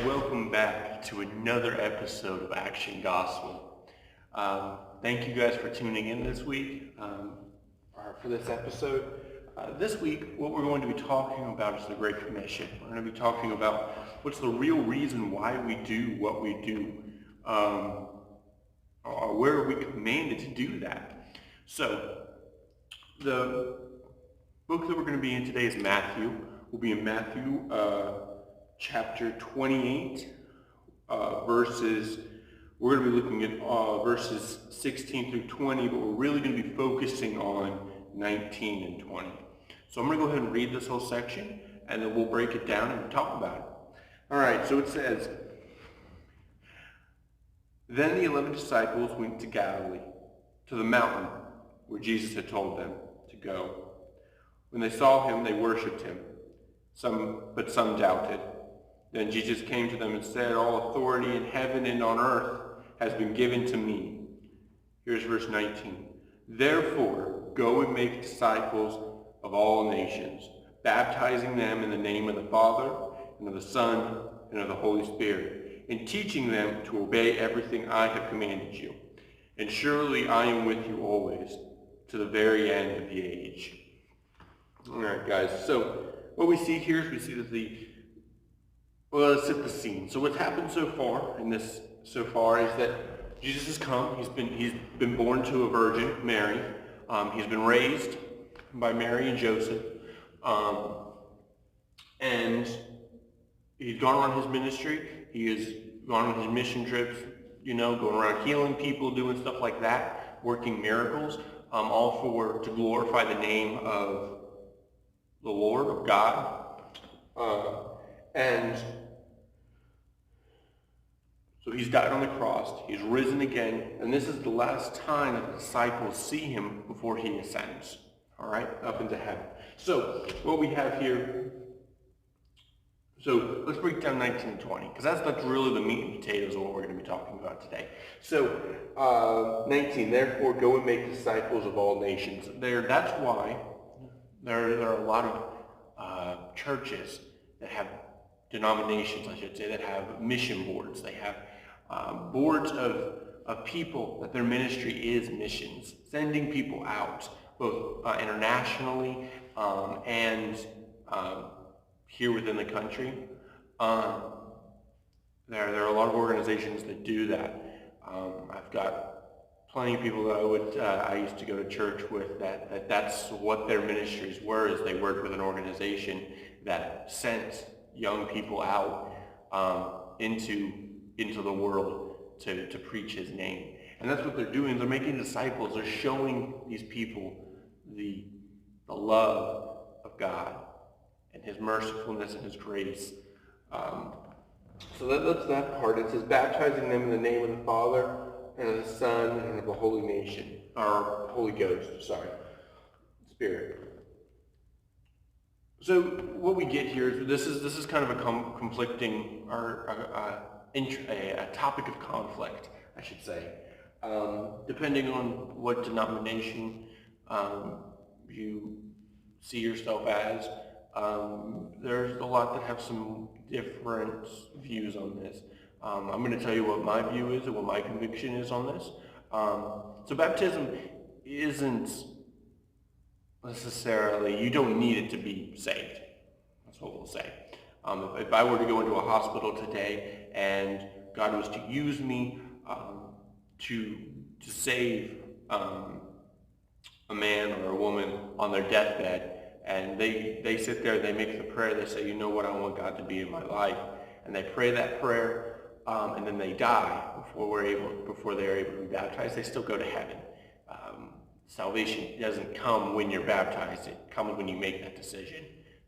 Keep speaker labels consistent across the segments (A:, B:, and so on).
A: welcome back to another episode of Action Gospel. Thank you guys for tuning in this week for this episode. This week, what we're going to be talking about is the Great Commission. We're going to be talking about what's the real reason why we do what we do, or where are we commanded to do that. So, the book that we're going to be in today is Matthew. We'll be in Matthew chapter 28, we're going to be looking at verses 16 through 20, but we're really going to be focusing on 19 and 20. So I'm going to go ahead and read this whole section, and then we'll break it down and talk about it. All right, so it says, Then the 11 disciples went to Galilee, to the mountain where Jesus had told them to go. When they saw him, they worshipped him, but some doubted. Then Jesus came to them and said, All authority in heaven and on earth has been given to me. Here's verse 19. Therefore, go and make disciples of all nations, baptizing them in the name of the Father, and of the Son, and of the Holy Spirit, and teaching them to obey everything I have commanded you. And surely I am with you always, to the very end of the age. All right, guys, so what we see here is we see that let's set the scene. So what's happened so far is that Jesus has come. He's been born to a virgin, Mary. He's been raised by Mary and Joseph, and he's gone on his ministry. He has gone on his mission trips. Going around healing people, doing stuff like that, working miracles, all to glorify the name of the Lord, of God. And so he's died on the cross, he's risen again, and this is the last time that the disciples see him before he ascends, all right, up into heaven. So what we have here, so let's break down 19 and 20, because that's really the meat and potatoes of what we're going to be talking about today. So 19, therefore go and make disciples of all nations. That's why there are a lot of churches that have denominations, I should say, that have mission boards. They have boards of people that their ministry is missions, sending people out, both internationally and here within the country. There are a lot of organizations that do that. I've got plenty of people that I used to go to church with that's what their ministries were, is they worked with an organization that sent young people out into the world to preach his name. And that's what they're doing. They're making disciples. They're showing these people the love of God and his mercifulness and his grace. So that's that part. It says, baptizing them in the name of the Father, and of the Son, and of the Holy Ghost, Spirit. So what we get here is this is kind of a conflicting, or a topic of conflict, I should say. Depending on what denomination you see yourself as, there's a lot that have some different views on this. I'm going to tell you what my view is and what my conviction is on this. So baptism isn't necessarily, you don't need it to be saved. That's what we'll say. If I were to go into a hospital today and God was to use me to save a man or a woman on their deathbed, and they sit there and they make the prayer, they say, I want God to be in my life, and they pray that prayer, and then they die before they're able to be baptized, they still go to heaven. Salvation doesn't come when you're baptized. It comes when you make that decision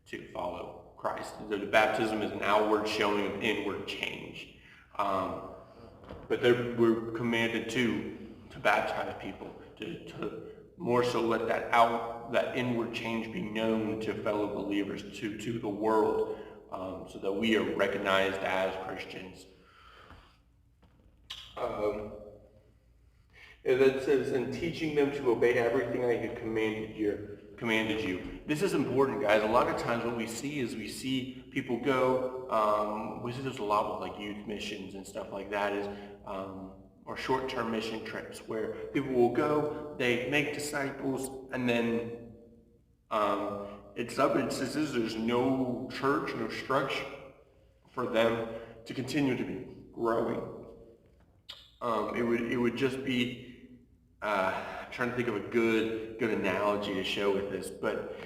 A: to follow Christ. The baptism is an outward showing of inward change. But we're commanded to baptize people, to more so let that inward change be known to fellow believers, to the world, so that we are recognized as Christians. And then it says, and teaching them to obey everything I have commanded commanded you. This is important, guys. A lot of times what we see is we see people go, we see there's a lot with like youth missions and stuff like that, or short-term mission trips where people will go, they make disciples, and then it says there's no church, no structure for them to continue to be growing. It would just be trying to think of a good analogy to show with this, but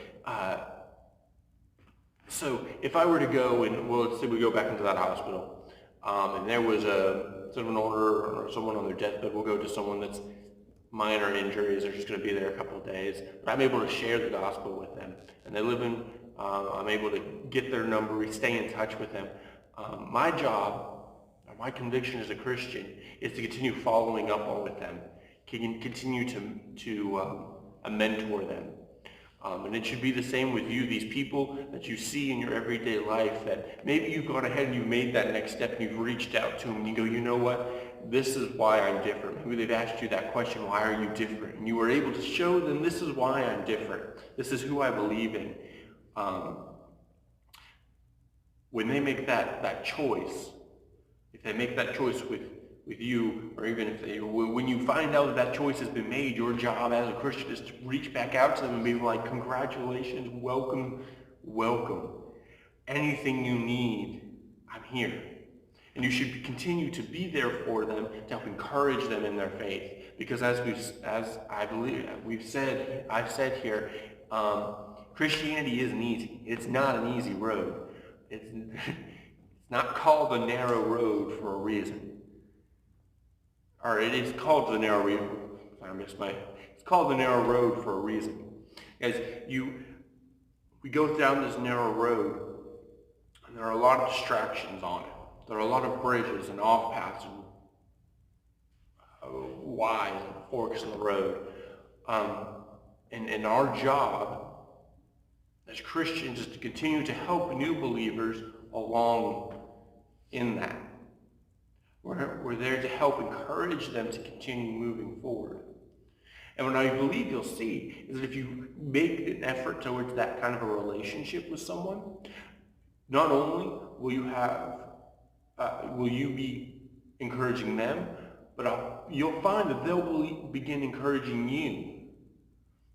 A: so if I were to go and, well, let's say we go back into that hospital, and there was sort of an older or someone on their deathbed, we'll go to someone that's minor injuries, they're just going to be there a couple of days, but I'm able to share the gospel with them, and they live in, I'm able to get their number, we stay in touch with them. My job, or my conviction as a Christian, is to continue following up on with them, continue to mentor them. And it should be the same with you, these people that you see in your everyday life that maybe you've gone ahead and you've made that next step and you've reached out to them and you go, you know what, this is why I'm different. Maybe they've asked you that question, why are you different? And you were able to show them, this is why I'm different. This is who I believe in. When they make that choice, if they make that choice with you, or even if when you find out that choice has been made, your job as a Christian is to reach back out to them and be like, congratulations, welcome, welcome. Anything you need, I'm here. And you should continue to be there for them to help encourage them in their faith. Because as I believe I've said here, Christianity isn't easy. It's not an easy road. It's not called the narrow road for a reason. Or it is called the narrow road. It's called the narrow road for a reason. Guys, we go down this narrow road, and there are a lot of distractions on it. There are a lot of bridges and off paths and Y's and forks in the road. And our job as Christians is to continue to help new believers along in that. We're there to help encourage them to continue moving forward. And what I believe you'll see is that if you make an effort towards that kind of a relationship with someone, not only will you be encouraging them, but you'll find that they'll begin encouraging you.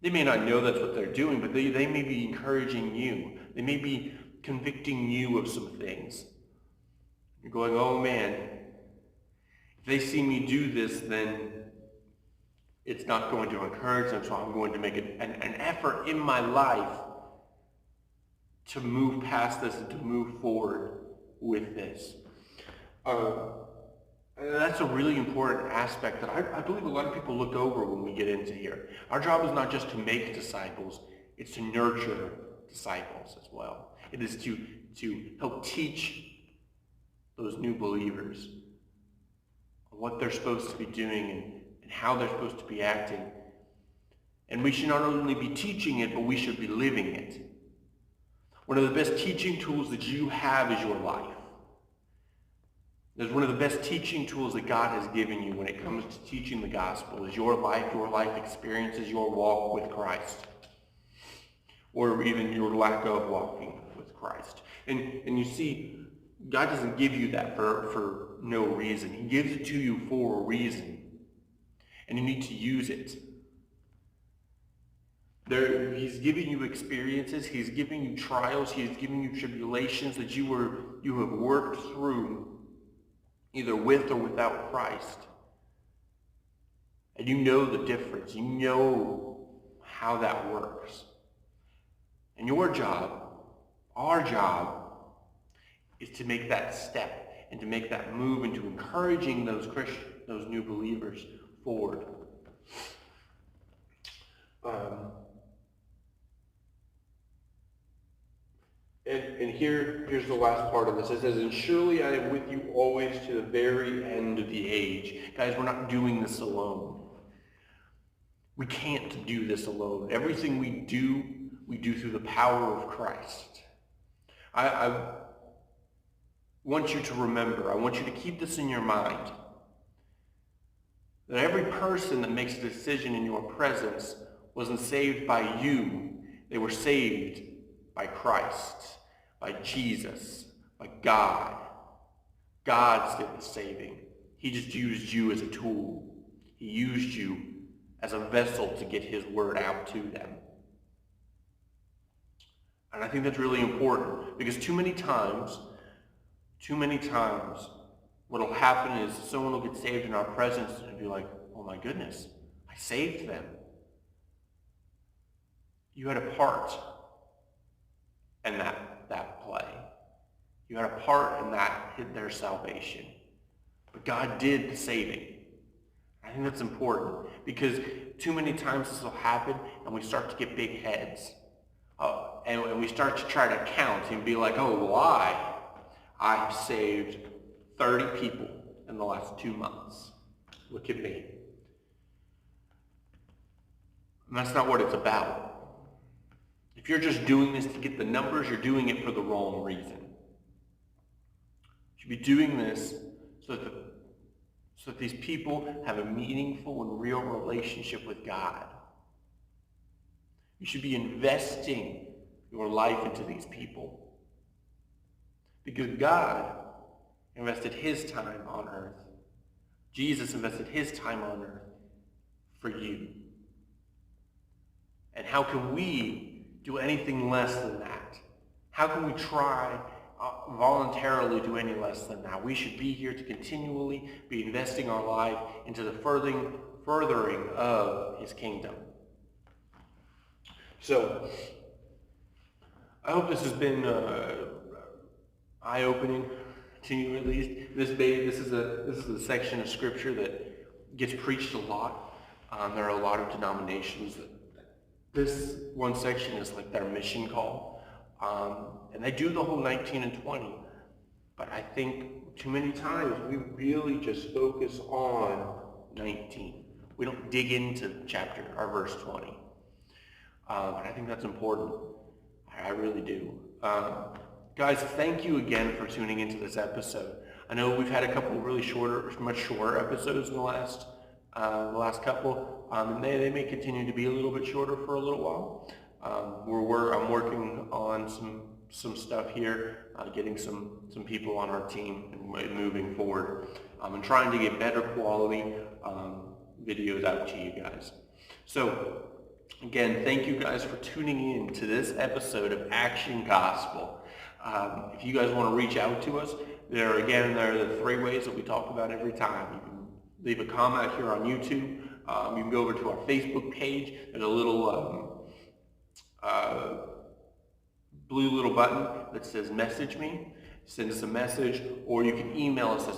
A: They may not know that's what they're doing, but they may be encouraging you. They may be convicting you of some things. You're going, oh man, if they see me do this, then it's not going to encourage them, so I'm going to make an effort in my life to move past this and to move forward with this. That's a really important aspect that I believe a lot of people look over when we get into here. Our job is not just to make disciples, it's to nurture disciples as well. It is to help teach those new believers what they're supposed to be doing and how they're supposed to be acting. And we should not only be teaching it, but we should be living it. One of the best teaching tools that you have is your life. That's one of the best teaching tools that God has given you when it comes to teaching the gospel is your life experiences, your walk with Christ. Or even your lack of walking with Christ. And you see, God doesn't give you that for no reason. He gives it to you for a reason. And you need to use it. He's giving you experiences. He's giving you trials. He's giving you tribulations that you have worked through either with or without Christ. And you know the difference. You know how that works. And your job, our job, is to make that step and to make that move into encouraging those Christians, those new believers forward. And here's the last part of this. It says, and surely I am with you always to the very end of the age. Guys, we're not doing this alone. We can't do this alone. Everything we do through the power of Christ. I want you to remember, I want you to keep this in your mind, that every person that makes a decision in your presence wasn't saved by you. They were saved by Christ, by Jesus, by God. God did the saving. He just used you as a tool. He used you as a vessel to get his word out to them. And I think that's really important, because too many times, what will happen is someone will get saved in our presence and be like, oh my goodness, I saved them. You had a part in that play. You had a part in their salvation. But God did the saving. I think that's important, because too many times this will happen and we start to get big heads. And we start to try to count and be like, oh, well, I've saved 30 people in the last 2 months. Look at me. And that's not what it's about. If you're just doing this to get the numbers, you're doing it for the wrong reason. You should be doing this so that these people have a meaningful and real relationship with God. You should be investing your life into these people, because God invested his time on earth. Jesus invested his time on earth for you. And how can we do anything less than that? How can we try voluntarily do any less than that? We should be here to continually be investing our life into the furthering of his kingdom. So, I hope this has been eye-opening to you, at least. This is a section of scripture that gets preached a lot. There are a lot of denominations that this one section is like their mission call, and they do the whole 19 and 20. But I think too many times we really just focus on 19. We don't dig into verse 20. And I think that's important. I really do. Guys, thank you again for tuning into this episode. I know we've had a couple of really much shorter episodes in the last couple, and they may continue to be a little bit shorter for a little while. I'm working on some stuff here, getting some people on our team and moving forward, and trying to get better quality videos out to you guys. So, again, thank you guys for tuning in to this episode of Action Gospel. If you guys want to reach out to us, there are the 3 ways that we talk about every time. You can leave a comment here on YouTube. You can go over to our Facebook page. There's a little blue little button that says message me. Send us a message, or you can email us at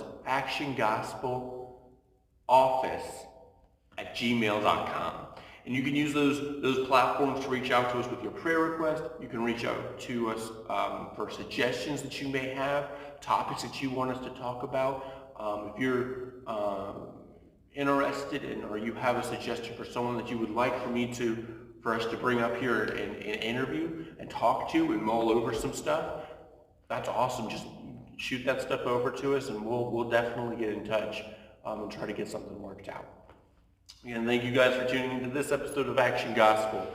A: actiongospeloffice@gmail.com. And you can use those platforms to reach out to us with your prayer request. You can reach out to us for suggestions that you may have, topics that you want us to talk about. If you're interested in, or you have a suggestion for someone that you would like for us to bring up here and interview and talk to and mull over some stuff, that's awesome. Just shoot that stuff over to us, and we'll definitely get in touch and try to get something worked out. Again, thank you guys for tuning into this episode of Action Gospel.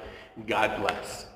A: God bless.